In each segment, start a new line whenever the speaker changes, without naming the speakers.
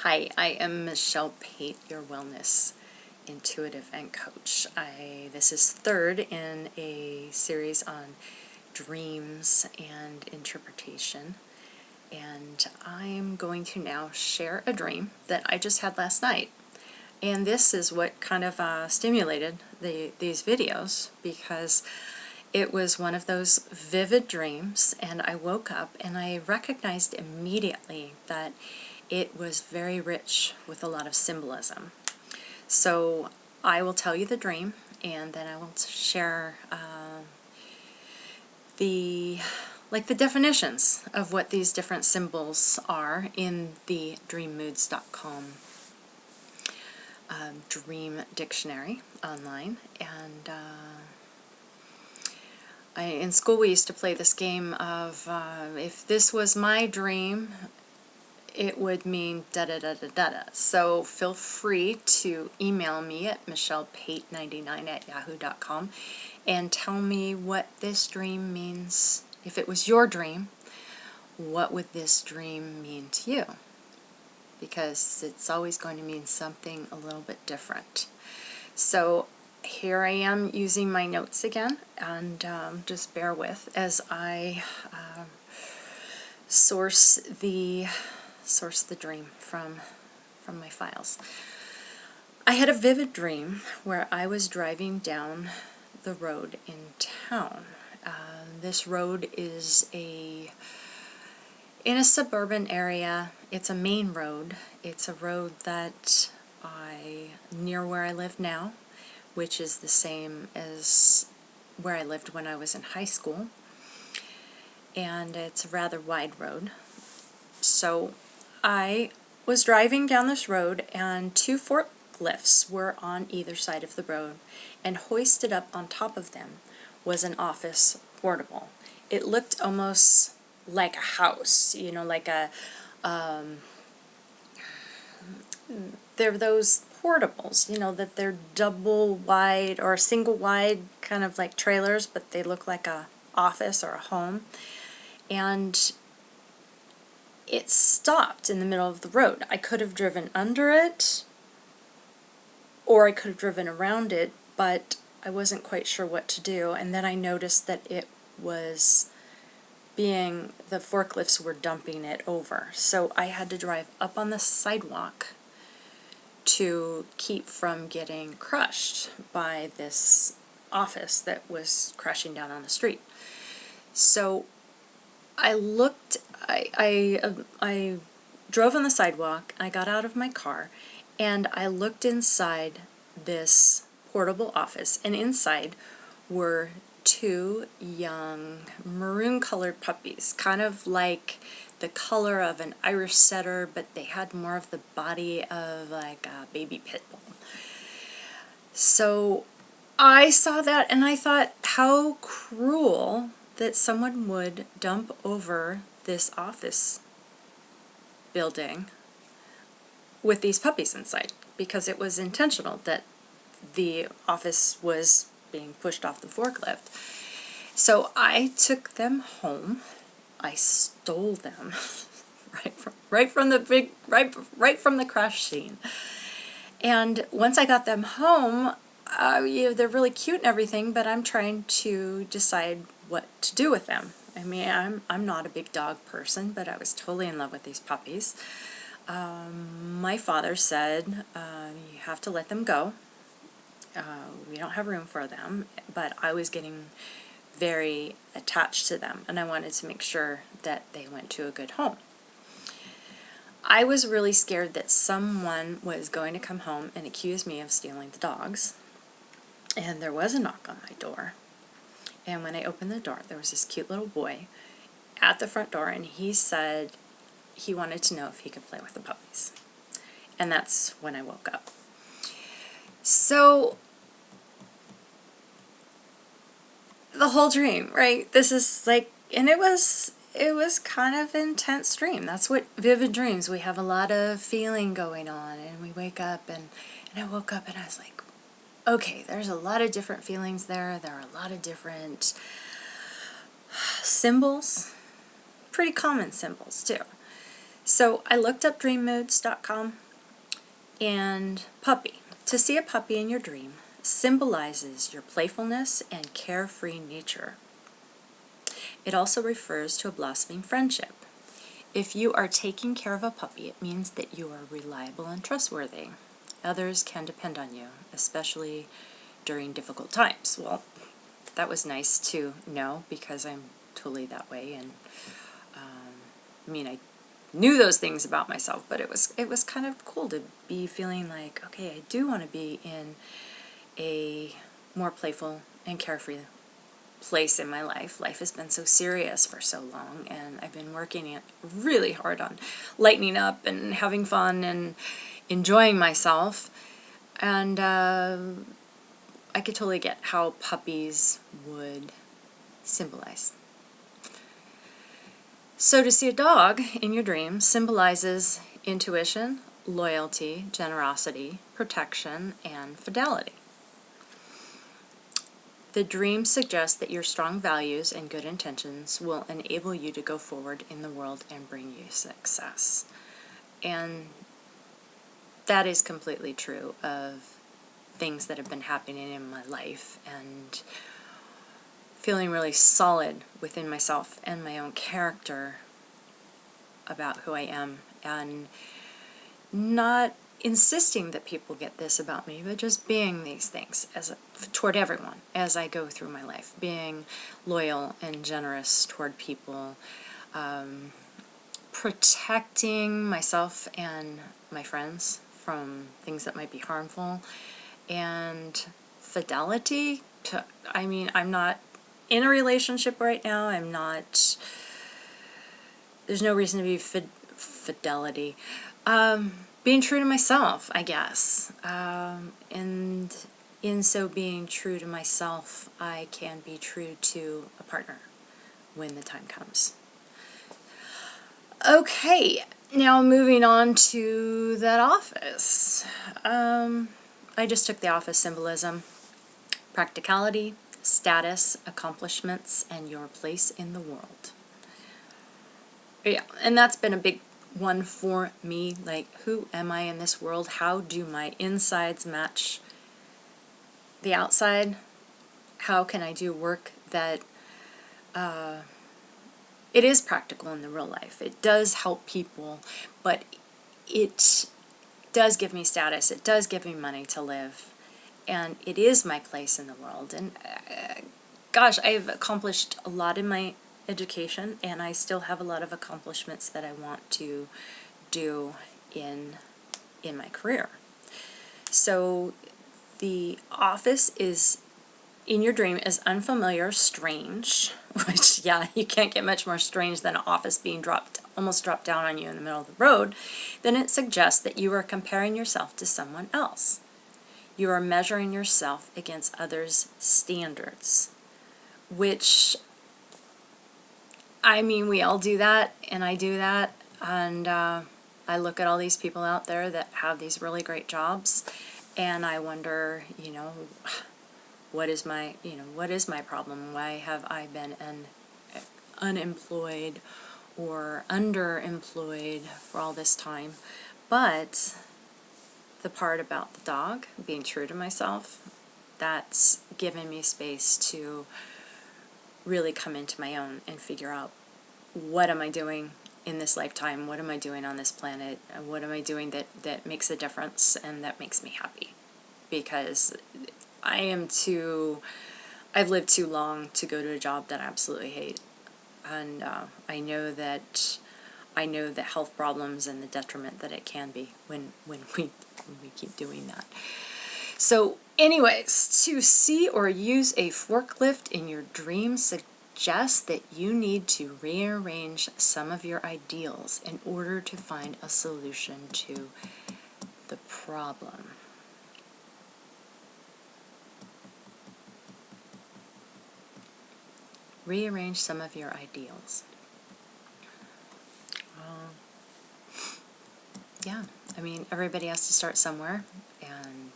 Hi, I am Michelle Pate, your wellness intuitive and coach. This is third in a series on dreams and interpretation, and I'm going to now share a dream that I just had last night. And this is what kind of stimulated these videos, because it was one of those vivid dreams, and I woke up and I recognized immediately that it was very rich with a lot of symbolism. So I will tell you the dream, and then I will share the definitions of what these different symbols are in the dreammoods.com dream dictionary online. And in school we used to play this game of if this was my dream, it would mean da-da-da-da-da-da. So feel free to email me at michellepate99@yahoo.com and tell me what this dream means. If it was your dream, what would this dream mean to you? Because it's always going to mean something a little bit different. So here I am using my notes again, and just bear with as I source the dream from my files. I had a vivid dream where I was driving down the road in town. This road is in a suburban area. It's a main road. It's a road that near where I live now, which is the same as where I lived when I was in high school. And it's a rather wide road. So I was driving down this road, and two forklifts were on either side of the road, and hoisted up on top of them was an office portable. It looked almost like a house, like a, they're those portables, that they're double wide or single wide, kind of like trailers, but they look like a office or a home. And it stopped in the middle of the road. I could have driven under it, or I could have driven around it, but I wasn't quite sure what to do. And then I noticed that the forklifts were dumping it over. So I had to drive up on the sidewalk to keep from getting crushed by this office that was crashing down on the street. So I drove on the sidewalk, I got out of my car, and I looked inside this portable office, and inside were two young maroon-colored puppies, kind of like the color of an Irish setter, but they had more of the body of like a baby pit bull. So I saw that and I thought, how cruel that someone would dump over this office building with these puppies inside, because it was intentional that the office was being pushed off the forklift. So I took them home. I stole them right from the crash scene. And once I got them home, they're really cute and everything, but I'm trying to decide what to do with them. I mean, I'm not a big dog person, but I was totally in love with these puppies. My father said, you have to let them go. We don't have room for them, but I was getting very attached to them, and I wanted to make sure that they went to a good home. I was really scared that someone was going to come home and accuse me of stealing the dogs, and there was a knock on my door. And when I opened the door, there was this cute little boy at the front door, and he said he wanted to know if he could play with the puppies. And that's when I woke up. So the whole dream, right? This is like, and it was kind of an intense dream. That's what vivid dreams, we have a lot of feeling going on, and we wake up, and I woke up and I was like, okay, there's a lot of different feelings there. There are a lot of different symbols, pretty common symbols too. So I looked up dreammoods.com, and puppy. To see a puppy in your dream symbolizes your playfulness and carefree nature. It also refers to a blossoming friendship. If you are taking care of a puppy, it means that you are reliable and trustworthy. Others can depend on you, especially during difficult times. Well, that was nice to know, because I'm totally that way, and I knew those things about myself, but it was kind of cool to be feeling like, okay, I do want to be in a more playful and carefree place in my life. Life has been so serious for so long, and I've been working really hard on lightening up and having fun and enjoying myself. And I could totally get how puppies would symbolize. So to see a dog in your dream symbolizes intuition, loyalty, generosity, protection, and fidelity. The dream suggests that your strong values and good intentions will enable you to go forward in the world and bring you success. And that is completely true of things that have been happening in my life, and feeling really solid within myself and my own character about who I am, and not insisting that people get this about me, but just being these things toward everyone as I go through my life, being loyal and generous toward people, protecting myself and my friends from things that might be harmful, and fidelity to, I'm not in a relationship right now. There's no reason to be fidelity. Being true to myself, I guess. And in so being true to myself, I can be true to a partner when the time comes. Okay, now moving on to that office. I just took the office symbolism: practicality, status, accomplishments, and your place in the world. Yeah, and that's been a big one for me. Like, who am I in this world? How do my insides match the outside? How can I do work that it is practical in the real life? It does help people, but it does give me status. It does give me money to live, and it is my place in the world. And gosh, I've accomplished a lot in my education, and I still have a lot of accomplishments that I want to do in my career. So the office is in your dream is unfamiliar, strange, which, yeah, you can't get much more strange than an office being almost dropped down on you in the middle of the road. Then it suggests that you are comparing yourself to someone else. You are measuring yourself against others' standards, which, we all do that, and I do that, and I look at all these people out there that have these really great jobs, and I wonder, what is my problem? Why have I been unemployed or underemployed for all this time? But the part about the dog, being true to myself, that's given me space to really come into my own and figure out, what am I doing in this lifetime? What am I doing on this planet? What am I doing that makes a difference and that makes me happy? Because I've lived too long to go to a job that I absolutely hate. And I know the health problems and the detriment that it can be when we keep doing that. So anyways, to see or use a forklift in your dream suggests that you need to rearrange some of your ideals in order to find a solution to the problem. Rearrange some of your ideals. Yeah, everybody has to start somewhere, and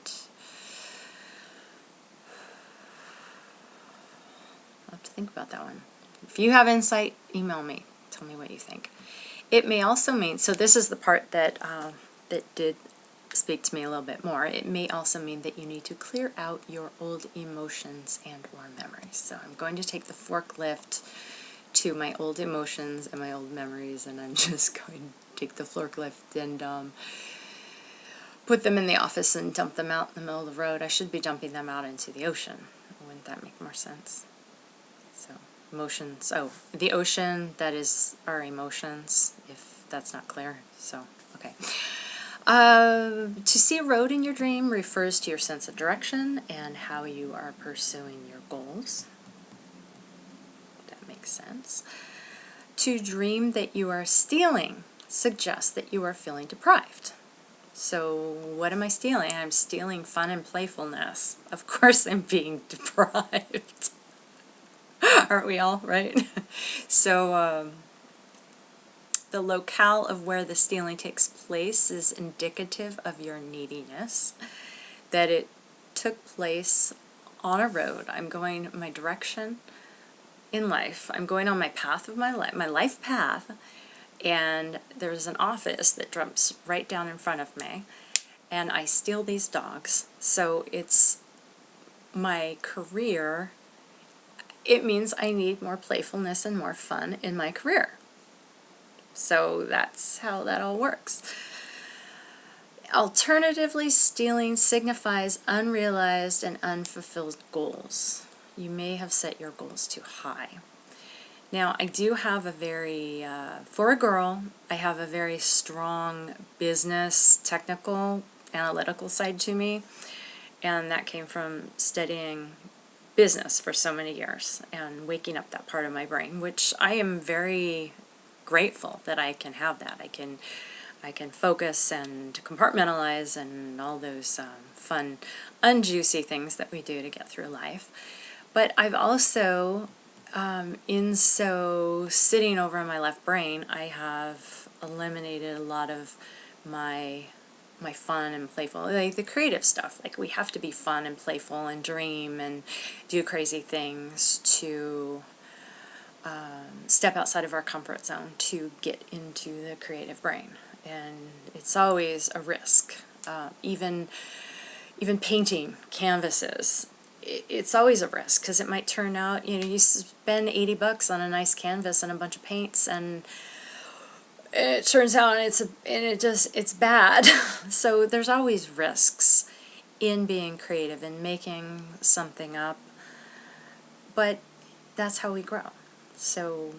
I'll have to think about that one. If you have insight, email me. Tell me what you think. It may also mean, so this is the part that that did speak to me a little bit more. It may also mean that you need to clear out your old emotions and or memories. So I'm going to take the forklift to my old emotions and my old memories, and I'm just going to take the forklift and put them in the office and dump them out in the middle of the road. I should be dumping them out into the ocean. Wouldn't that make more sense? So, emotions. Oh, the ocean, that is our emotions, if that's not clear. So, okay. To see a road in your dream refers to your sense of direction and how you are pursuing your goals. That makes sense. To dream that you are stealing suggests that you are feeling deprived. So what am I stealing? I'm stealing fun and playfulness. Of course I'm being deprived. Aren't we all, right? So the locale of where the stealing takes place is indicative of your neediness, that it took place on a road. I'm going my direction in life. I'm going on my path of my life path, and there's an office that drops right down in front of me, and I steal these dogs. So it's my career. It means I need more playfulness and more fun in my career. So that's how that all works. Alternatively, stealing signifies unrealized and unfulfilled goals. You may have set your goals too high. Now, I do have a very, for a girl, I have a very strong business, technical, analytical side to me, and that came from studying business for so many years and waking up that part of my brain, which I am very grateful that I can have that. I can focus and compartmentalize and all those fun, unjuicy things that we do to get through life. But I've also, in so sitting over in my left brain, I have eliminated a lot of my fun and playful, like the creative stuff. Like, we have to be fun and playful and dream and do crazy things to step outside of our comfort zone to get into the creative brain. And it's always a risk. Even painting canvases, it's always a risk, because it might turn out, you spend $80 on a nice canvas and a bunch of paints, and it turns out it's bad. So there's always risks in being creative and making something up, but that's how we grow. So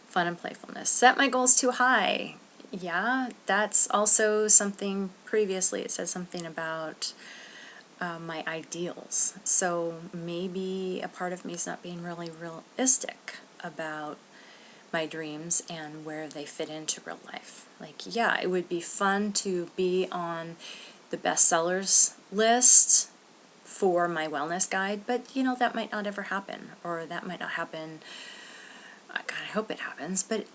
fun and playfulness. Set my goals too high. Yeah, that's also something. Previously it said something about my ideals. So maybe a part of me is not being really realistic about my dreams and where they fit into real life. Like, yeah, it would be fun to be on the bestsellers list for my wellness guide, but that might not ever happen, or that might not happen. God, I hope it happens, but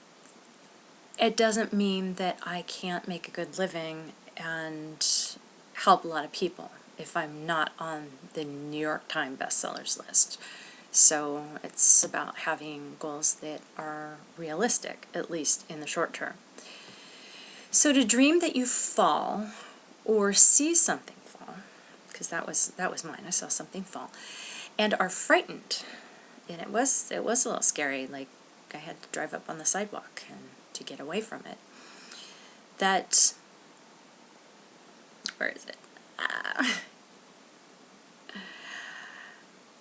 it doesn't mean that I can't make a good living and help a lot of people if I'm not on the New York Times bestsellers list. So it's about having goals that are realistic, at least in the short term. So to dream that you fall or see something fall, because that was mine. I saw something fall, and are frightened, and it was a little scary. Like, I had to drive up on the sidewalk and to get away from it. That, where is it?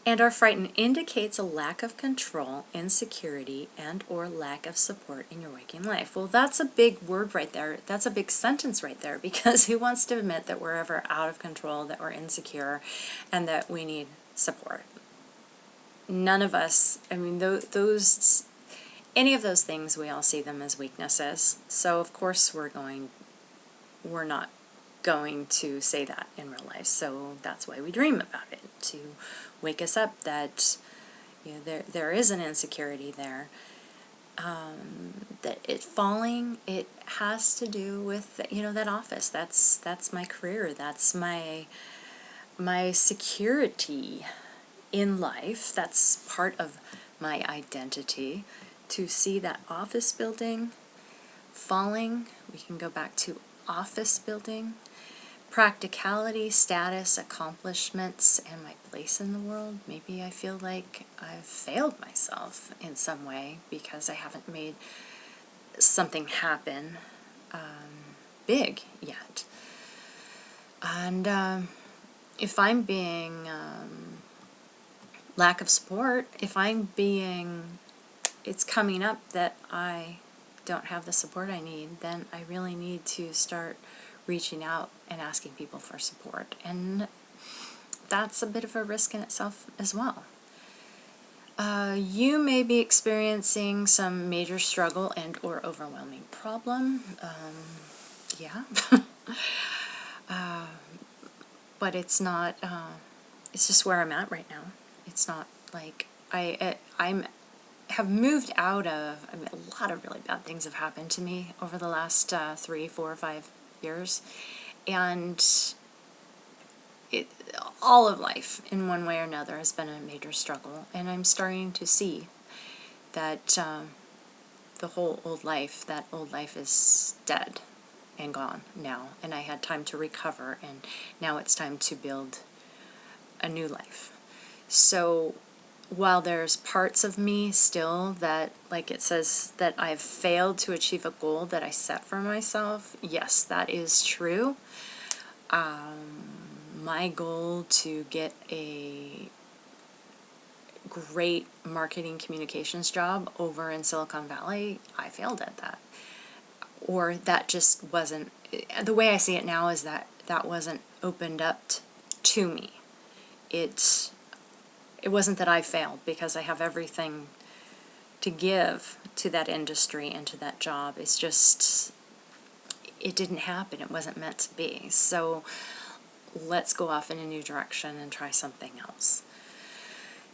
And are frightened indicates a lack of control, insecurity, and or lack of support in your waking life. Well, that's a big word right there. That's a big sentence right there, because who wants to admit that we're ever out of control, that we're insecure, and that we need support? None of us. I mean, those any of those things, we all see them as weaknesses. So of course we're not going to say that in real life. So that's why we dream about it, to wake us up that there is an insecurity there. That falling, it has to do with that office. That's my career. That's my security in life. That's part of my identity, to see that office building falling. We can go back to office building. Practicality, status, accomplishments, and my place in the world. Maybe I feel like I've failed myself in some way because I haven't made something happen big yet. And if I'm being lack of support, if I'm being, it's coming up that I don't have the support I need, then I really need to start reaching out and asking people for support. And that's a bit of a risk in itself as well. You may be experiencing some major struggle and or overwhelming problem. Yeah. But it's not, it's just where I'm at right now. It's not like I'm have moved out of, I mean, a lot of really bad things have happened to me over the last 3, 4, 5 years, and all of life in one way or another has been a major struggle, and I'm starting to see that the whole old life, that old life is dead and gone now, and I had time to recover, and now it's time to build a new life. So while there's parts of me still that, like it says, that I've failed to achieve a goal that I set for myself, yes, that is true. My goal to get a great marketing communications job over in Silicon Valley, I failed at that. Or that just wasn't, the way I see it now is that that wasn't opened up to me. It wasn't that I failed, because I have everything to give to that industry and to that job. It's just, it didn't happen. It wasn't meant to be. So let's go off in a new direction and try something else.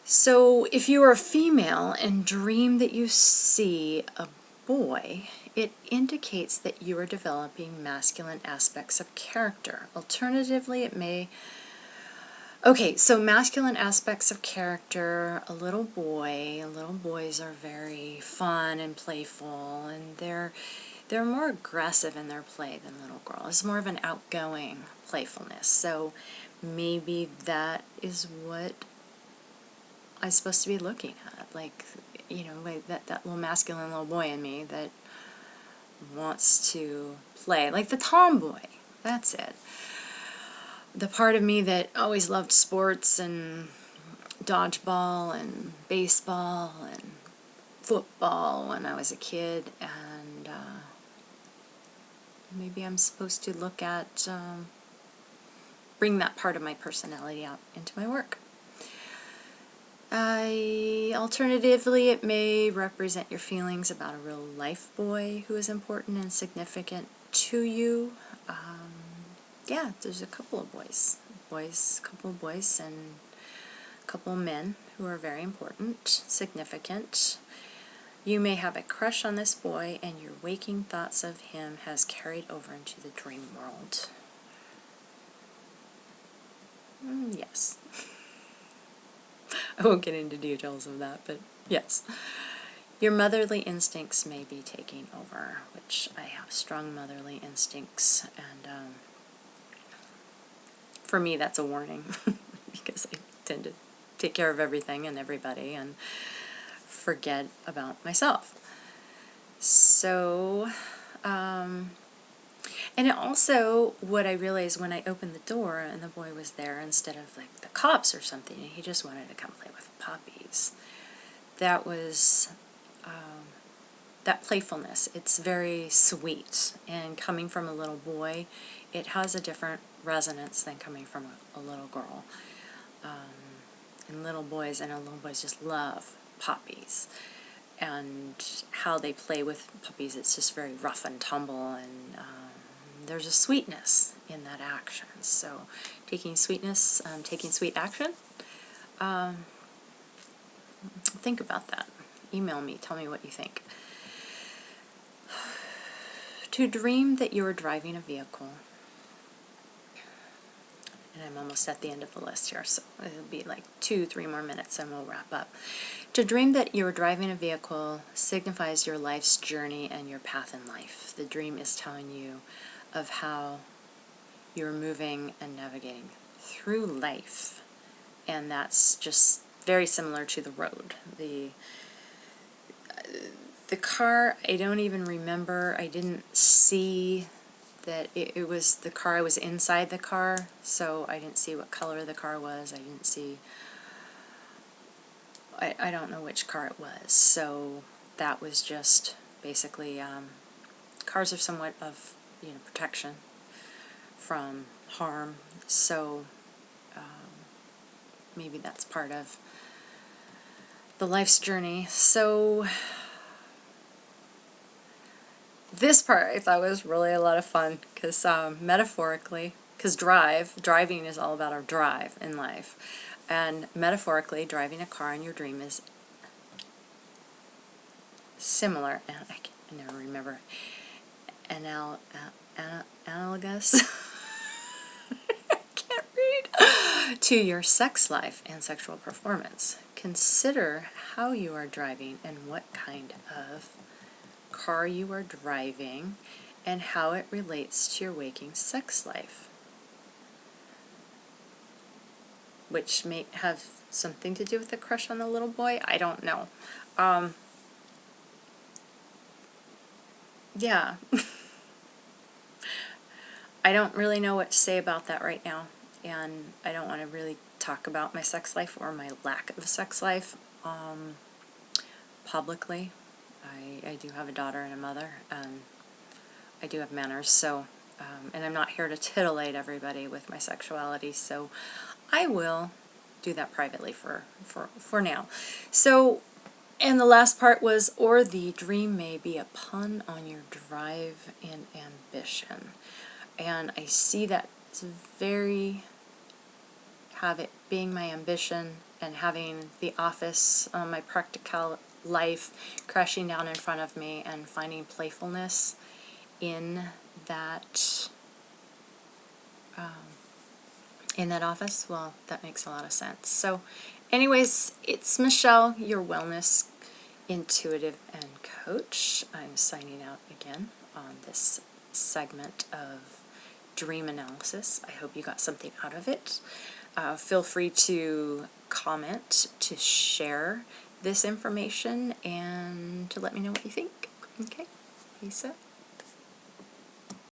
So if you are a female and dream that you see a boy, it indicates that you are developing masculine aspects of character. Alternatively, it may... Okay, so masculine aspects of character, a little boy. Little boys are very fun and playful, and they're more aggressive in their play than little girls. It's more of an outgoing playfulness. So maybe that is what I'm supposed to be looking at. Like, you know, like that little masculine little boy in me that wants to play. Like the tomboy. That's it. The part of me that always loved sports and dodgeball and baseball and football when I was a kid, and maybe I'm supposed to look at, bring that part of my personality out into my work. Alternatively, it may represent your feelings about a real life boy who is important and significant to you. Yeah, there's a couple of boys, a couple of boys and a couple of men who are very important, significant. You may have a crush on this boy, and your waking thoughts of him has carried over into the dream world. Yes. I won't get into details of that, but yes. Your motherly instincts may be taking over, which I have strong motherly instincts, and for me that's a warning because I tend to take care of everything and everybody and forget about myself. So, and it also, what I realized when I opened the door and the boy was there instead of like the cops or something, and he just wanted to come play with puppies, that was that playfulness. It's very sweet, and coming from a little boy, it has a different resonance than coming from a little girl. And little boys just love puppies, and how they play with puppies, it's just very rough and tumble, and there's a sweetness in that action. So taking sweet action, think about that. Email me, tell me what you think. To dream that you're driving a vehicle, and I'm almost at the end of the list here, so it'll be like 2-3 more minutes and we'll wrap up. To dream that you're driving a vehicle signifies your life's journey and your path in life. The dream is telling you of how you're moving and navigating through life. And that's just very similar to the road. The car, I don't even remember. I didn't see that it was the car. I was inside the car, so I didn't see what color the car was. I didn't see, I don't know which car it was. So that was just basically, cars are somewhat of, protection from harm. So maybe that's part of the life's journey. So this part I thought was really a lot of fun, because metaphorically, because driving is all about our drive in life, and metaphorically, driving a car in your dream is similar, and I can never remember, analogous, I can't read, to your sex life and sexual performance. Consider how you are driving and what kind of car you are driving and how it relates to your waking sex life, which may have something to do with the crush on the little boy. I don't know. Yeah. I don't really know what to say about that right now, and I don't want to really talk about my sex life or my lack of sex life publicly. I do have a daughter and a mother, and I do have manners, so, and I'm not here to titillate everybody with my sexuality, so I will do that privately for now. So, and the last part was, or the dream may be a pun on your drive and ambition. And I see that it's very, have it being my ambition and having the office, my practical life crashing down in front of me, and finding playfulness in that office. Well, that makes a lot of sense. So anyways, it's Michelle, your wellness intuitive and coach. I'm signing out again on this segment of dream analysis. I hope you got something out of it. Feel free to comment, to share this information, and to let me know what you think. Okay, peace out.